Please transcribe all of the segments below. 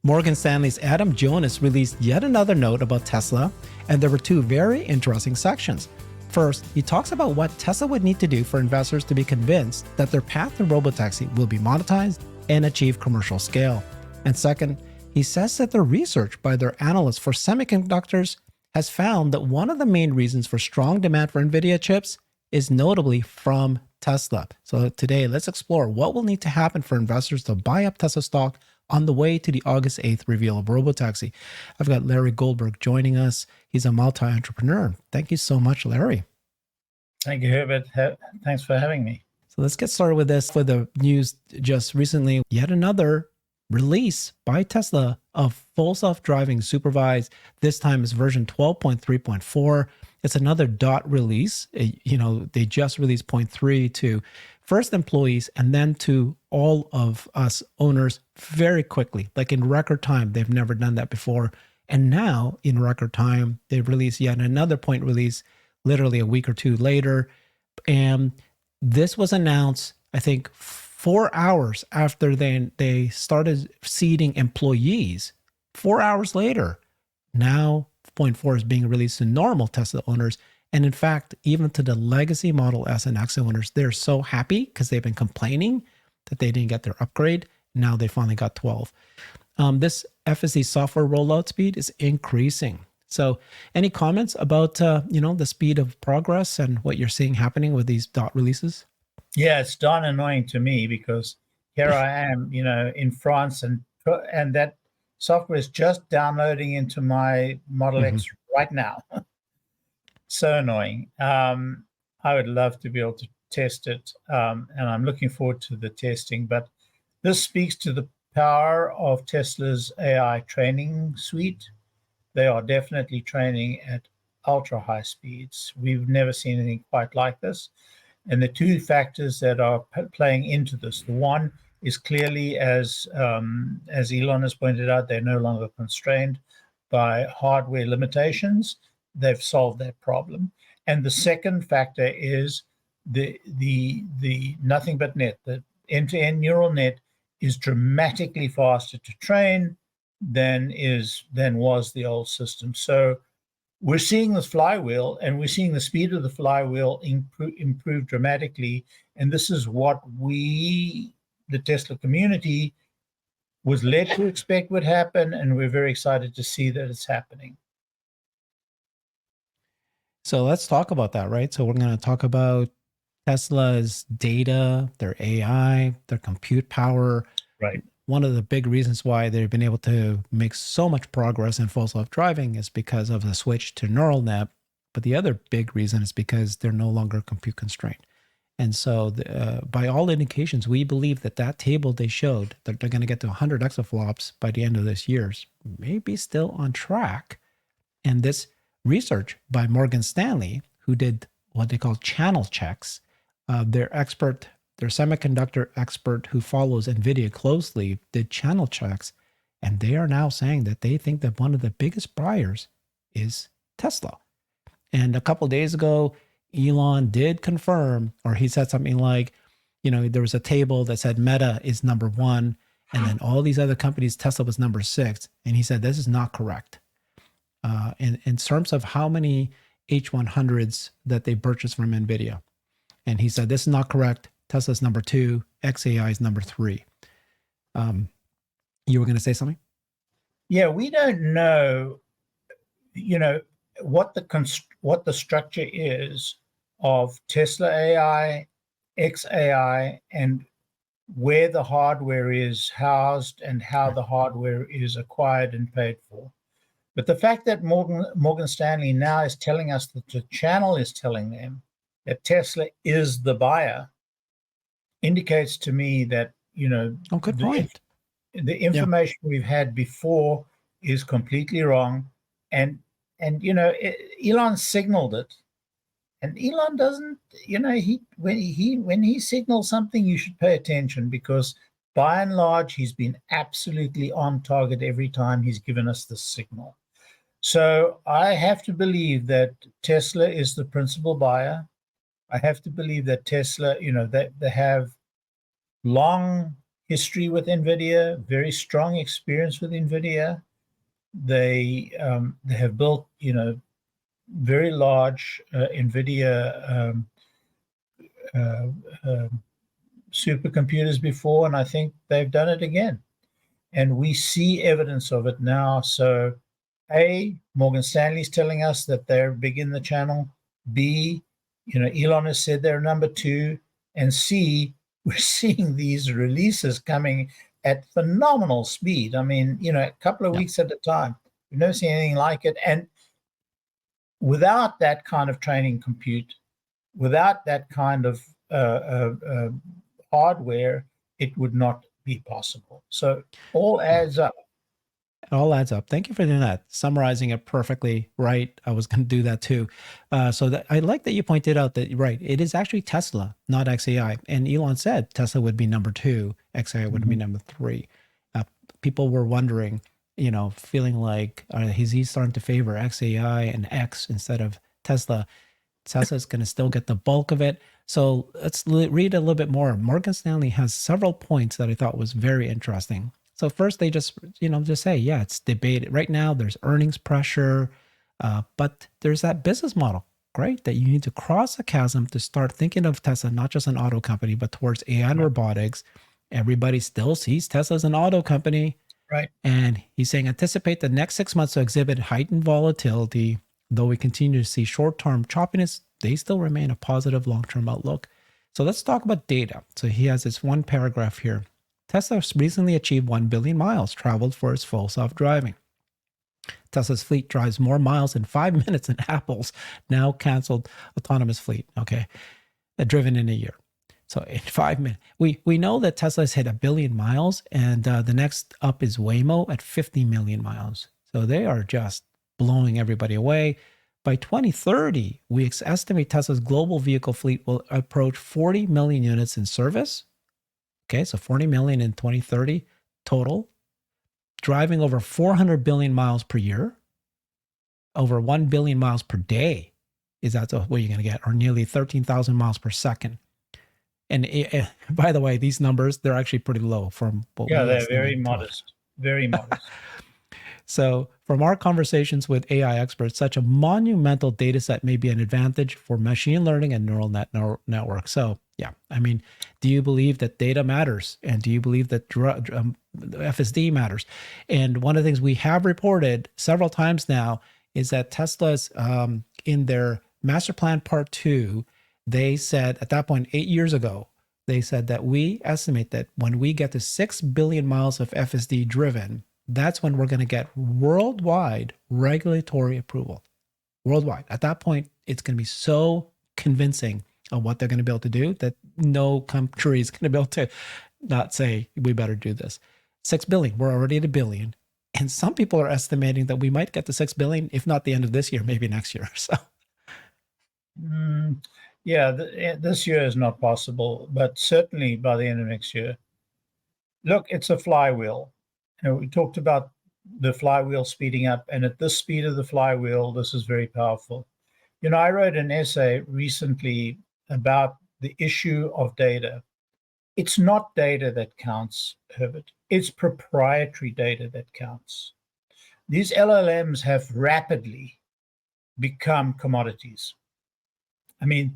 Morgan Stanley's Adam Jonas released yet another note about Tesla, and there were two very interesting sections. First, he talks about what Tesla would need to do for investors to be convinced that their path to robotaxi will be monetized and achieve commercial scale. And second, he says that the research by their analysts for semiconductors has found that one of the main reasons for strong demand for NVIDIA chips is notably from Tesla. So today, let's explore what will need to happen for investors to buy up Tesla stock on the way to the August 8th reveal of robotaxi. I've got Larry Goldberg joining us. He's a multi-entrepreneur. Thank you so much, Larry. Thank you, Herbert. Thanks for having me. So let's get started with this. For the news just recently, yet another release by Tesla of full self-driving supervised. This time is version 12.3.4. It's another dot release. They just released 0.3 to first employees and then to all of us owners very quickly, like in record time. They've never done that before. And now in record time, they've released yet another point release, literally a week or two later. And this was announced, I think, 4 hours after they started seeding employees. 4 hours later, now 0.4 is being released to normal Tesla owners. And in fact, even to the legacy Model S and X owners, they're so happy because they've been complaining that they didn't get their upgrade. Now they finally got 12. This FSD software rollout speed is increasing. So any comments about the speed of progress and what you're seeing happening with these dot releases? Yeah, it's darn annoying to me because here I am, in France, and that software is just downloading into my Model X right now. So annoying. I would love to be able to test it, and I'm looking forward to the testing. But this speaks to the power of Tesla's AI training suite. They are definitely training at ultra high speeds. We've never seen anything quite like this. And the two factors that are playing into this, the one is clearly, as Elon has pointed out, they're no longer constrained by hardware limitations. They've solved that problem. And the second factor is the nothing but net. The end-to-end neural net is dramatically faster to train than was the old system. So we're seeing this flywheel, and we're seeing the speed of the flywheel improve dramatically. And this is what we, the Tesla community, was led to expect would happen, and we're very excited to see that it's happening. So let's talk about that, right? So we're going to talk about Tesla's data, their AI, their compute power. Right. One of the big reasons why they've been able to make so much progress in full self-driving is because of the switch to neural net. But the other big reason is because they're no longer compute constrained. And so by all indications, we believe that table they showed, that they're going to get to 100 exaflops by the end of this year, may be still on track. And this research by Morgan Stanley, who did what they call channel checks, their semiconductor expert who follows NVIDIA closely, did channel checks, and they are now saying that they think that one of the biggest buyers is Tesla. And a couple of days ago, Elon did confirm, or he said something like, there was a table that said Meta is number 1, and then all these other companies, Tesla was number 6. And he said, this is not correct. In terms of how many H100s that they purchased from NVIDIA. And he said, this is not correct. Tesla's number 2, XAI is number 3. You were going to say something? Yeah, we don't know, what the structure is of Tesla AI, XAI, and where the hardware is housed and how the hardware is acquired and paid for. But the fact that Morgan Stanley now is telling us that the channel is telling them that Tesla is the buyer indicates to me that, good point. The information we've had before is completely wrong. And Elon signaled it. And Elon doesn't, when he signals something, you should pay attention, because by and large, he's been absolutely on target every time he's given us the signal. So I have to believe that Tesla is the principal buyer. I have to believe that Tesla, that they have long history with NVIDIA, very strong experience with NVIDIA. They have built, very large NVIDIA uh, uh, supercomputers before, and I think they've done it again. And we see evidence of it now. So, A, Morgan Stanley's telling us that they're big in the channel. B, Elon has said they're number 2. And C, we're seeing these releases coming at phenomenal speed. I mean, a couple of weeks at a time. We've never seen anything like it. And without that kind of training compute, without that kind of hardware, it would not be possible. So all adds up. It all adds up. Thank you for doing that. Summarizing it perfectly right. I was going to do that too. I like that you pointed out that, right, it is actually Tesla, not XAI. And Elon said Tesla would be number 2, XAI would be number 3. People were wondering, feeling like, is he starting to favor XAI and X instead of Tesla? Tesla's going to still get the bulk of it. So let's read a little bit more. Morgan Stanley has several points that I thought was very interesting. So first, they just say, yeah, it's debated. Right now, there's earnings pressure, but there's that business model, right? That you need to cross a chasm to start thinking of Tesla, not just an auto company, but towards AI and robotics. Everybody still sees Tesla as an auto company. Right. And he's saying, anticipate the next 6 months to exhibit heightened volatility. Though we continue to see short-term choppiness, they still remain a positive long-term outlook. So let's talk about data. So he has this one paragraph here. Tesla recently achieved 1 billion miles traveled for its full self-driving. Tesla's fleet drives more miles in 5 minutes than Apple's now canceled autonomous fleet, driven in a year. So in 5 minutes, we know that Tesla's hit 1 billion miles, and the next up is Waymo at 50 million miles. So they are just blowing everybody away. By 2030, we estimate Tesla's global vehicle fleet will approach 40 million units in service. Okay, so 40 million in 2030 total, driving over 400 billion miles per year, over 1 billion miles per day. Is that what you're going to get? Or nearly 13,000 miles per second. And by the way, these numbers, they're actually pretty low from what they're very modest, very modest. So from our conversations with AI experts, such a monumental data set may be an advantage for machine learning and neural networks. So yeah, I mean, do you believe that data matters? And do you believe that FSD matters? And one of the things we have reported several times now is that Tesla's in their master plan part 2, they said at that point 8 years ago, they said that we estimate that when we get to 6 billion miles of FSD driven, that's when we're going to get worldwide regulatory approval. Worldwide. At that point, it's going to be so convincing of what they're going to be able to do that no country is going to be able to not say, we better do this. 6 billion, we're already at 1 billion. And some people are estimating that we might get to 6 billion, if not the end of this year, maybe next year. So, this year is not possible, but certainly by the end of next year. Look, it's a flywheel. We talked about the flywheel speeding up, and at this speed of the flywheel, this is very powerful. I wrote an essay recently about the issue of data. It's not data that counts, Herbert. It's proprietary data that counts. These LLMs have rapidly become commodities. I mean,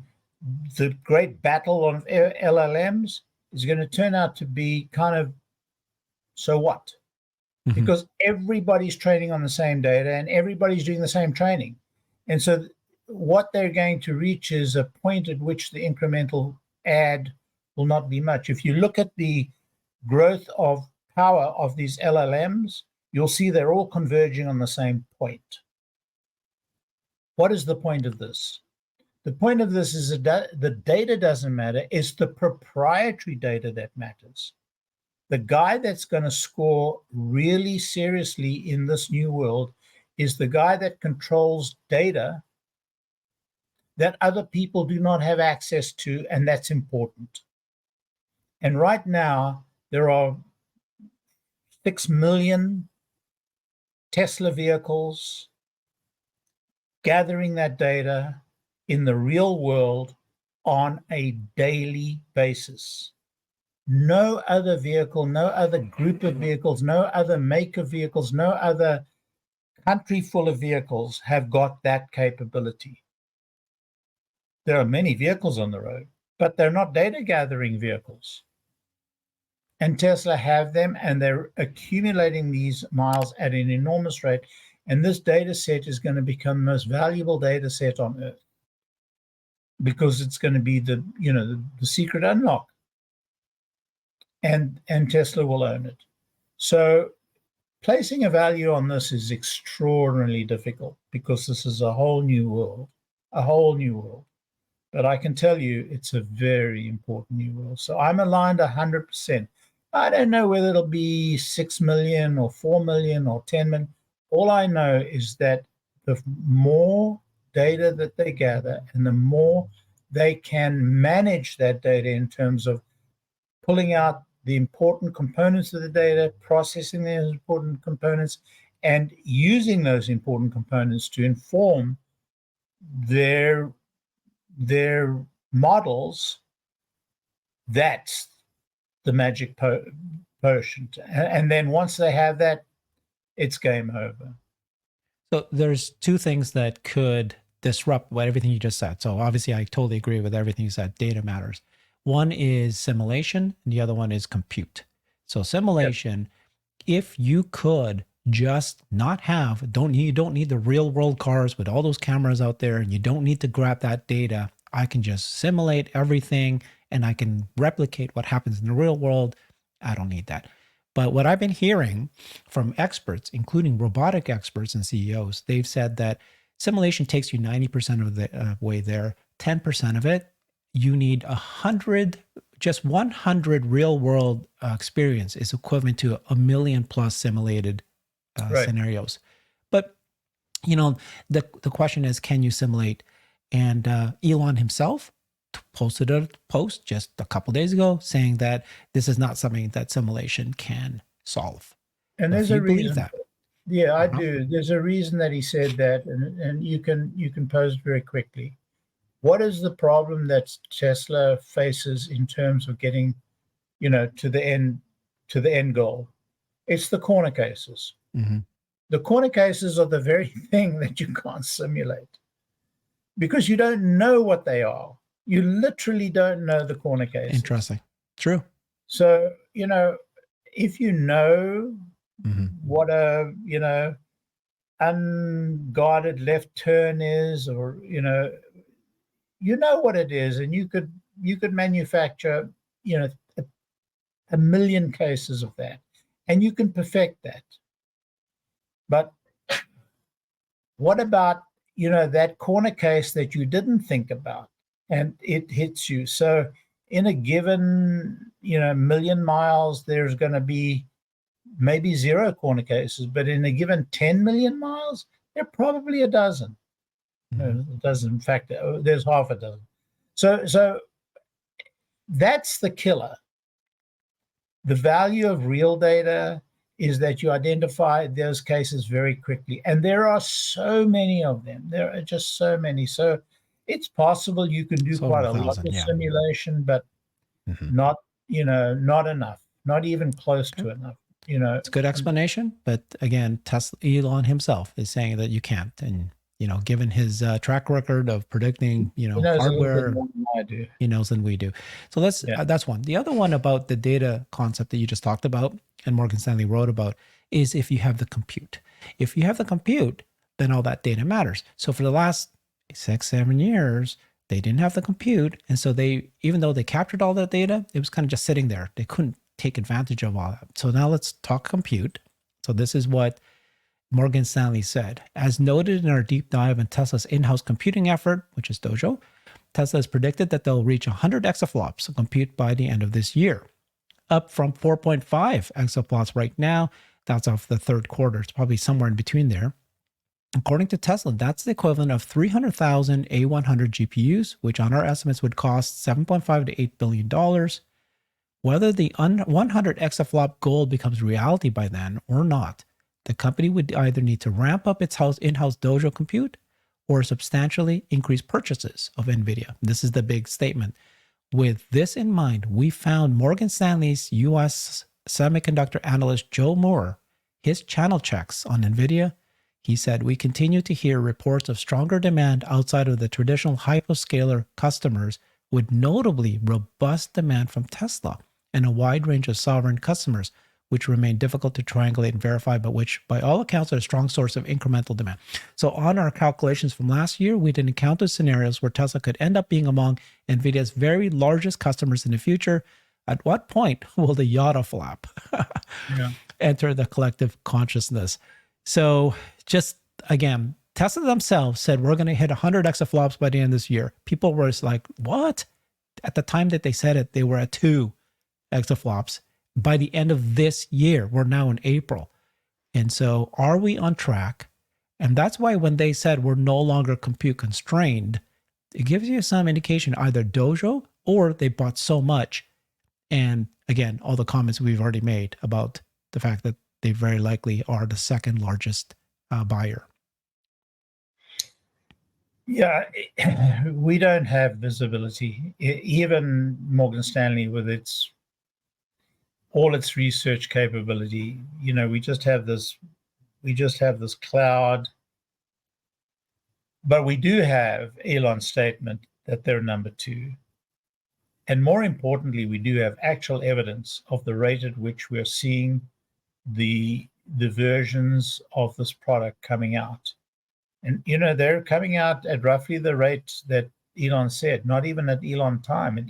the great battle of LLMs is going to turn out to be kind of, so what? Because everybody's training on the same data and everybody's doing the same training. And so what they're going to reach is a point at which the incremental add will not be much. If you look at the growth of power of these LLMs, you'll see they're all converging on the same point. What is the point of this? The point of this is that the data doesn't matter. It's the proprietary data that matters. The guy that's going to score really seriously in this new world is the guy that controls data that other people do not have access to, and that's important. And right now, there are 6 million Tesla vehicles gathering that data in the real world on a daily basis. No other vehicle, no other group of vehicles, no other make of vehicles, no other country full of vehicles have got that capability. There are many vehicles on the road, but they're not data gathering vehicles. And Tesla have them, and they're accumulating these miles at an enormous rate. And this data set is going to become the most valuable data set on Earth, because it's going to be the secret unlock. And Tesla will own it. So placing a value on this is extraordinarily difficult, because this is a whole new world. But I can tell you it's a very important new world. So I'm aligned 100%. I don't know whether it'll be 6 million or 4 million or 10 million. All I know is that the more data that they gather and the more they can manage that data in terms of pulling out the important components of the data, processing those important components, and using those important components to inform their models, that's the magic potion. And then once they have that, it's game over. So there's two things that could disrupt everything you just said. So obviously, I totally agree with everything you said. Data matters. One is simulation, and the other one is compute. So simulation, if you could just not have, you don't need the real world cars with all those cameras out there, and you don't need to grab that data. I can just simulate everything, and I can replicate what happens in the real world. I don't need that. But what I've been hearing from experts, including robotic experts and CEOs, they've said that simulation takes you 90% of the way there. 10% of it, you need 100, just 100 real world experience is equivalent to 1 million plus simulated scenarios. But, the question is, can you simulate? And Elon himself posted a post just a couple days ago saying that this is not something that simulation can solve. And there's a reason. That. Yeah, I do. There's a reason that he said that, and you can pose very quickly. What is the problem that Tesla faces in terms of getting, to the end goal? It's the corner cases. Mm-hmm. The corner cases are the very thing that you can't simulate, because you don't know what they are. You literally don't know the corner cases. Interesting. True. So, if you know what a, unguarded left turn is, or, what it is, and you could manufacture, 1 million cases of that, and you can perfect that. But what about, that corner case that you didn't think about, and it hits you? So in a given, million miles, there's going to be maybe 0 corner cases, but in a given 10 million miles, there are probably a dozen. A dozen, in fact, there's half a dozen. So that's the killer. The value of real data is that you identify those cases very quickly. And there are so many of them. There are just so many. So it's possible you can do quite a lot of simulation, but not enough, not even close to enough. It's a good explanation. But again, Elon himself is saying that you can't. And, given his track record of predicting, hardware, he knows than we do. So that's one. The other one about the data concept that you just talked about and Morgan Stanley wrote about is if you have the compute. If you have the compute, then all that data matters. So for the last 6-7 years, they didn't have the compute. And so even though they captured all that data, it was kind of just sitting there. They couldn't take advantage of all that. So now let's talk compute. So this is what Morgan Stanley said. As noted in our deep dive in Tesla's in-house computing effort, which is Dojo, Tesla has predicted that they'll reach 100 exaflops of compute by the end of this year, up from 4.5 exaflops right now. That's off the third quarter. It's probably somewhere in between there. According to Tesla, that's the equivalent of 300,000 A100 GPUs, which on our estimates would cost $7.5 to $8 billion. Whether the 100 exaflop goal becomes reality by then or not, the company would either need to ramp up its in-house Dojo compute or substantially increase purchases of NVIDIA. This is the big statement. With this in mind, we found Morgan Stanley's US semiconductor analyst Joe Moore, his channel checks on NVIDIA. He said, we continue to hear reports of stronger demand outside of the traditional hyperscaler customers, with notably robust demand from Tesla and a wide range of sovereign customers, which remain difficult to triangulate and verify, but which by all accounts are a strong source of incremental demand. So on our calculations from last year, we did encounter scenarios where Tesla could end up being among NVIDIA's very largest customers in the future. At what point will the yada flap enter the collective consciousness? So just again, Tesla themselves said we're going to hit 100 exaflops by the end of this year. People were like, what? At the time that they said it, they were at 2 exaflops. By the end of this year, we're now in April. And so are we on track? And that's why when they said we're no longer compute constrained, it gives you some indication either Dojo or they bought so much. And again, all the comments we've already made about the fact that they very likely are the second largest buyer. Yeah, we don't have visibility. Even Morgan Stanley, with all its research capability, we just have this cloud. But we do have Elon's statement that they're number 2. And more importantly, we do have actual evidence of the rate at which we're seeing the versions of this product coming out. And, they're coming out at roughly the rate that Elon said, not even at Elon time. It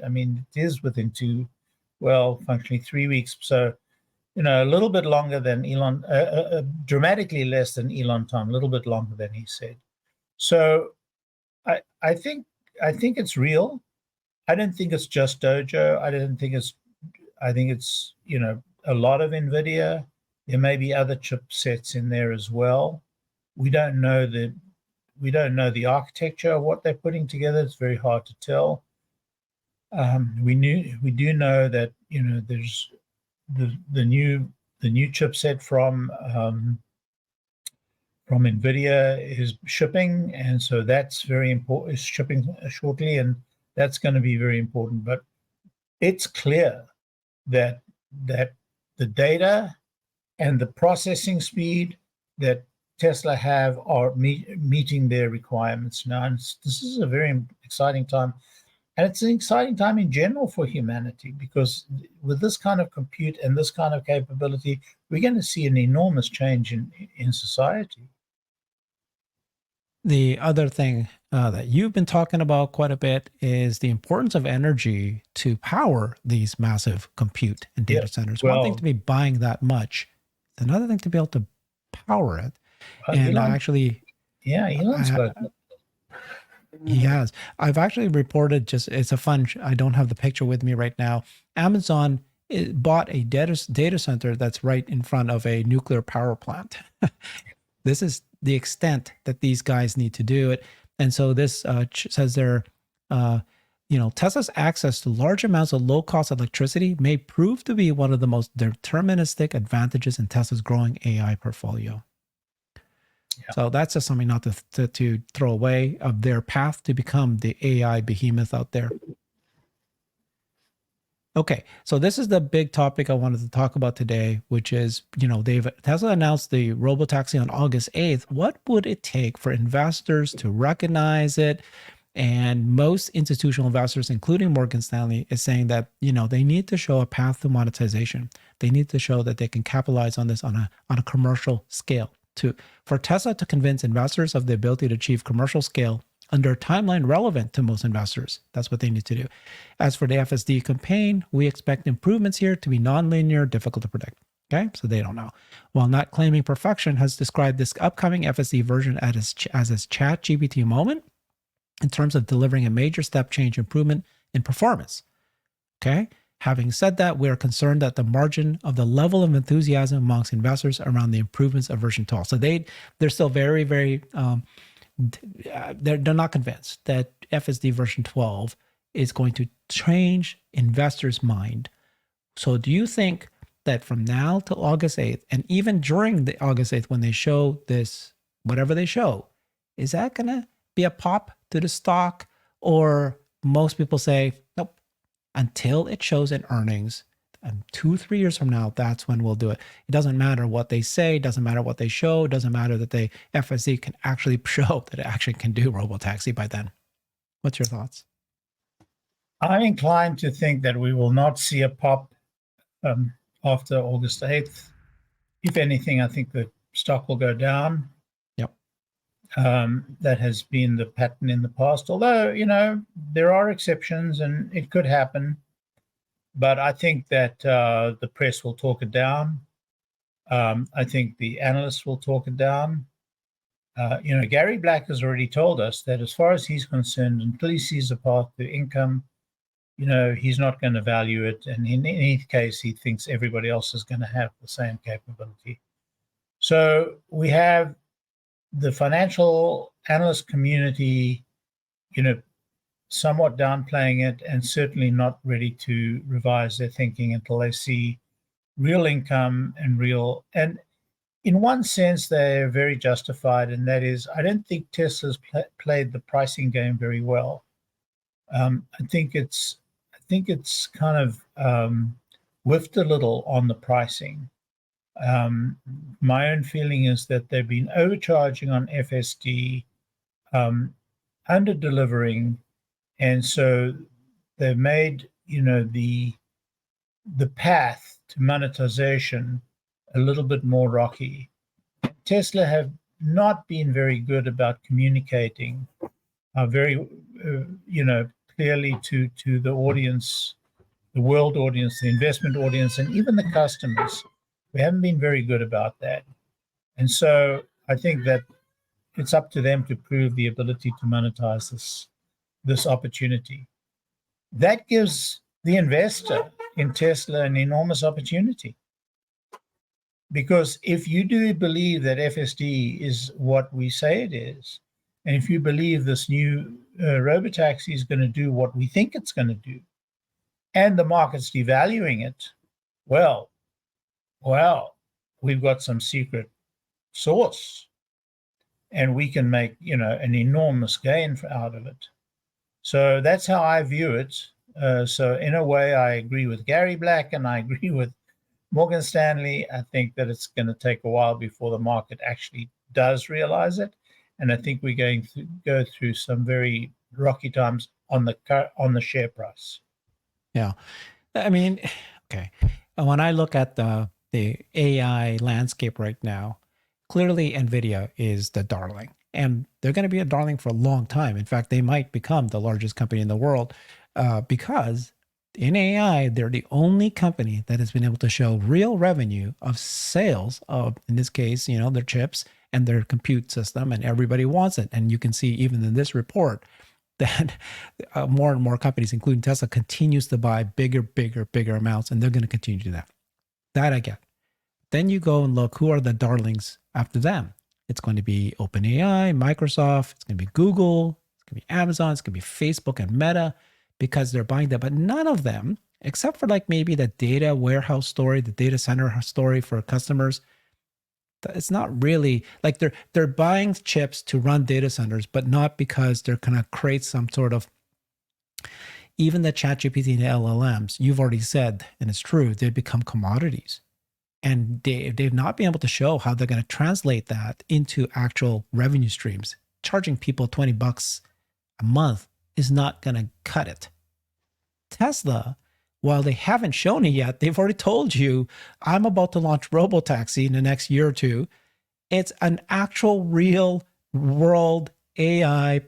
is within functionally 3 weeks. So, a little bit longer than Elon, dramatically less than Elon time, a little bit longer than he said. So I think it's real. I don't think it's just Dojo. I think it's, a lot of NVIDIA. There may be other chipsets in there as well. We don't know the architecture of what they're putting together. It's very hard to tell. We do know that, there's the new chipset from NVIDIA is shipping, and so that's very important. It's shipping shortly, and that's going to be very important. But it's clear that the data and the processing speed that Tesla have are meeting their requirements now. And this is a very exciting time. And it's an exciting time in general for humanity, because with this kind of compute and this kind of capability, we're going to see an enormous change in society. The other thing that you've been talking about quite a bit is the importance of energy to power these massive compute and data centers. One thing to be buying that much, another thing to be able to power it. And Elon's got. He has. I've actually reported it's a fun, I don't have the picture with me right now. Amazon bought a data center that's right in front of a nuclear power plant. This is the extent that these guys need to do it. And so this says Tesla's access to large amounts of low-cost electricity may prove to be one of the most deterministic advantages in Tesla's growing AI portfolio. Yeah. So that's just something not to throw away of their path to become the AI behemoth out there. Okay, so this is the big topic I wanted to talk about today, which is, Tesla announced the robotaxi on August 8th. What would it take for investors to recognize it? And most institutional investors, including Morgan Stanley, is saying that, they need to show a path to monetization. They need to show that they can capitalize on this on a commercial scale. For Tesla to convince investors of the ability to achieve commercial scale under a timeline relevant to most investors. That's what they need to do. As for the FSD campaign, we expect improvements here to be nonlinear, difficult to predict. Okay, so they don't know. While not claiming perfection, has described this upcoming FSD version as his ChatGPT moment in terms of delivering a major step change improvement in performance. Okay. Having said that, we are concerned that the margin of the level of enthusiasm amongst investors around the improvements of version 12. So they're still very, very, they're not convinced that FSD version 12 is going to change investors' mind. So do you think that from now till August 8th, and even during the August 8th, when they show this, whatever they show, is that going to be a pop to the stock? Or most people say, nope, until it shows in earnings. And 2-3 years from now, that's when we'll do it. It doesn't matter what they say, doesn't matter what they show, doesn't matter that they FSD can actually show that it actually can do robotaxi by then. What's your thoughts? I'm inclined to think that we will not see a pop after August 8th. If anything, I think the stock will go down. Yep. That has been the pattern in the past, although, there are exceptions and it could happen. But I think that the press will talk it down. I think the analysts will talk it down. Gary Black has already told us that as far as he's concerned, until he sees a path to income, he's not going to value it. And in any case, he thinks everybody else is going to have the same capability. So we have the financial analyst community, somewhat downplaying it and certainly not ready to revise their thinking until they see real income and in one sense, they're very justified. And that is, I don't think Tesla's played the pricing game very well. I think it's kind of whiffed a little on the pricing. My own feeling is that they've been overcharging on FSD, under delivering, and so they've made the path to monetization a little bit more rocky. Tesla have not been very good about communicating very clearly to the audience, the world audience, the investment audience, and even the customers. We haven't been very good about that. And so I think that it's up to them to prove the ability to monetize this opportunity. That gives the investor in Tesla an enormous opportunity. Because if you do believe that FSD is what we say it is, and if you believe this new robotaxi is going to do what we think it's going to do, and the market's devaluing it, well, we've got some secret sauce, and we can make an enormous gain out of it. So that's how I view it. So in a way, I agree with Gary Black, and I agree with Morgan Stanley. I think that it's going to take a while before the market actually does realize it, and I think we're going to go through some very rocky times on the share price. Yeah, I mean, okay. When I look at the AI landscape right now, clearly NVIDIA is the darling, and they're going to be a darling for a long time. In fact, they might become the largest company in the world because in AI, they're the only company that has been able to show real revenue of sales of, in this case, their chips and their compute system, and everybody wants it. And you can see even in this report that more and more companies, including Tesla, continues to buy bigger amounts, and they're going to continue to do that. That I get. Then you go and look, who are the darlings after them? It's going to be OpenAI, Microsoft, it's going to be Google, it's going to be Amazon, it's going to be Facebook and Meta, because they're buying that. But none of them, except for like maybe the data warehouse story, the data center story for customers, it's not really like they're buying chips to run data centers, but not because they're going to create some sort of, even the ChatGPT and the LLMs, you've already said, and it's true, they become commodities. And they've not been able to show how they're going to translate that into actual revenue streams. Charging people $20 a month is not going to cut it. Tesla, while they haven't shown it yet, they've already told you, I'm about to launch robotaxi in the next year or two. It's an actual real world AI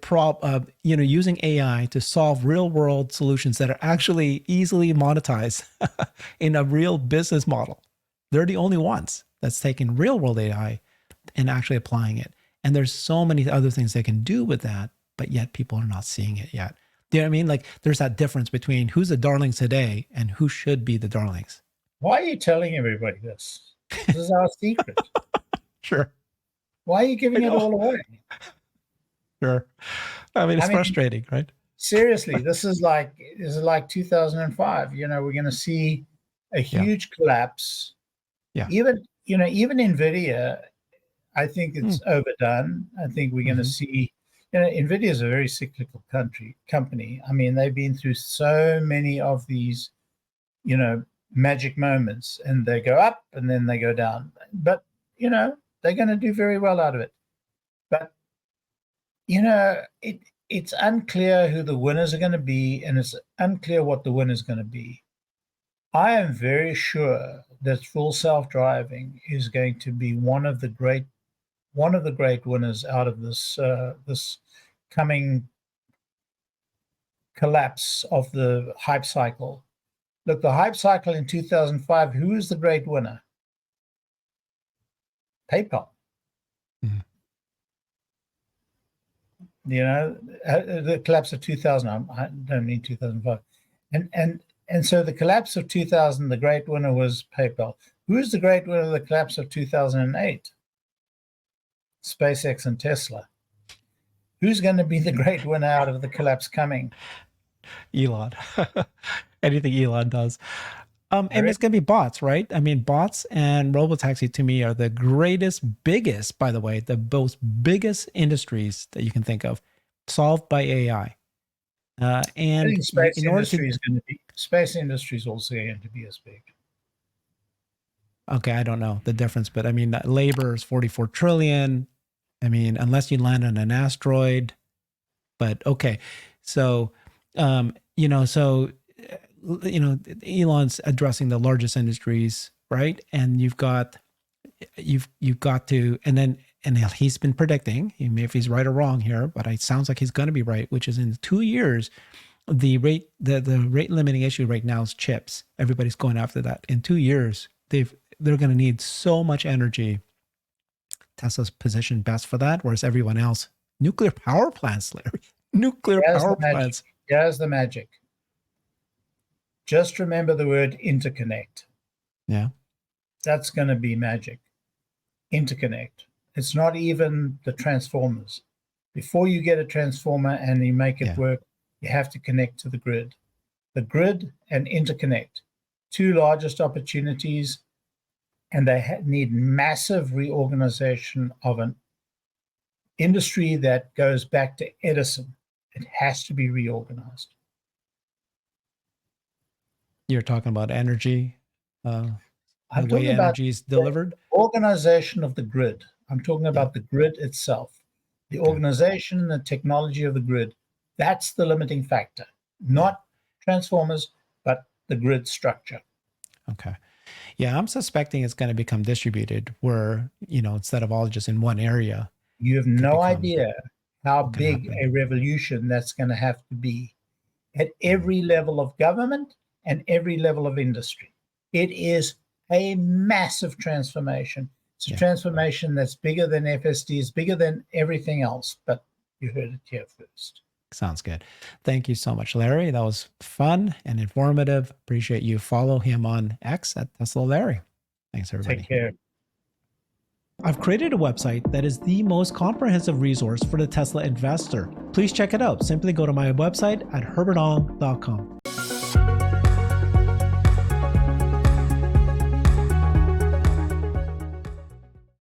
using AI to solve real world solutions that are actually easily monetized in a real business model. They're the only ones that's taking real world AI and actually applying it. And there's so many other things they can do with that, but yet people are not seeing it yet. Do you know what I mean? Like there's that difference between who's the darlings today and who should be the darlings. Why are you telling everybody this? This is our secret. Sure. Why are you giving it all away? Sure. I mean, it's frustrating, right? Seriously, this is like 2005. We're going to see a huge collapse. Yeah. Even NVIDIA, I think it's overdone. I think we're going to see NVIDIA is a very cyclical company. I mean, they've been through so many of these, magic moments, and they go up and then they go down. But, they're going to do very well out of it. But, it's unclear who the winners are going to be, and it's unclear what the winner is going to be. I am very sure that full self-driving is going to be one of the great winners out of this coming collapse of the hype cycle. Look, the hype cycle in 2005, who is the great winner? PayPal. Mm-hmm. The collapse of 2000, I don't mean 2005. And so the collapse of 2000, the great winner was PayPal. Who is the great winner of the collapse of 2008? SpaceX and Tesla. Who's going to be the great winner out of the collapse coming? Elon. Anything Elon does. And it's going to be bots, right? I mean, bots and robotaxi to me are the biggest, by the way, the most biggest industries that you can think of, solved by AI. And I think space industry is also going to be as big. Okay, I don't know the difference, but I mean, labor is 44 trillion. I mean, unless you land on an asteroid. But okay, so Elon's addressing the largest industries, right? And you've got to, and he's been predicting, if he's right or wrong here, but it sounds like he's going to be right, which is in 2 years, the rate limiting issue right now is chips. Everybody's going after that. In 2 years, they're going to need so much energy. Tesla's positioned best for that, whereas everyone else, nuclear power plants, Larry. Nuclear power plants. Here's the magic. Just remember the word interconnect. Yeah. That's going to be magic. Interconnect. It's not even the transformers. Before you get a transformer and you make it work, you have to connect to the grid. The grid and interconnect, two largest opportunities, and they need massive reorganization of an industry that goes back to Edison. It has to be reorganized. You're talking about energy, the I'm way energy is delivered? Organization of the grid. I'm talking about the grid itself. The organization and the technology of the grid. That's the limiting factor. Not transformers, but the grid structure. Okay. Yeah, I'm suspecting it's going to become distributed where, instead of all just in one area. You have no idea how big a revolution that's going to have to be at every level of government and every level of industry. It is a massive transformation. It's a transformation that's bigger than FSD, is bigger than everything else, but you heard it here first. Sounds good. Thank you so much, Larry. That was fun and informative. Appreciate you. Follow him on X at Tesla Larry. Thanks, everybody. Take care. I've created a website that is the most comprehensive resource for the Tesla investor. Please check it out. Simply go to my website at herbertong.com.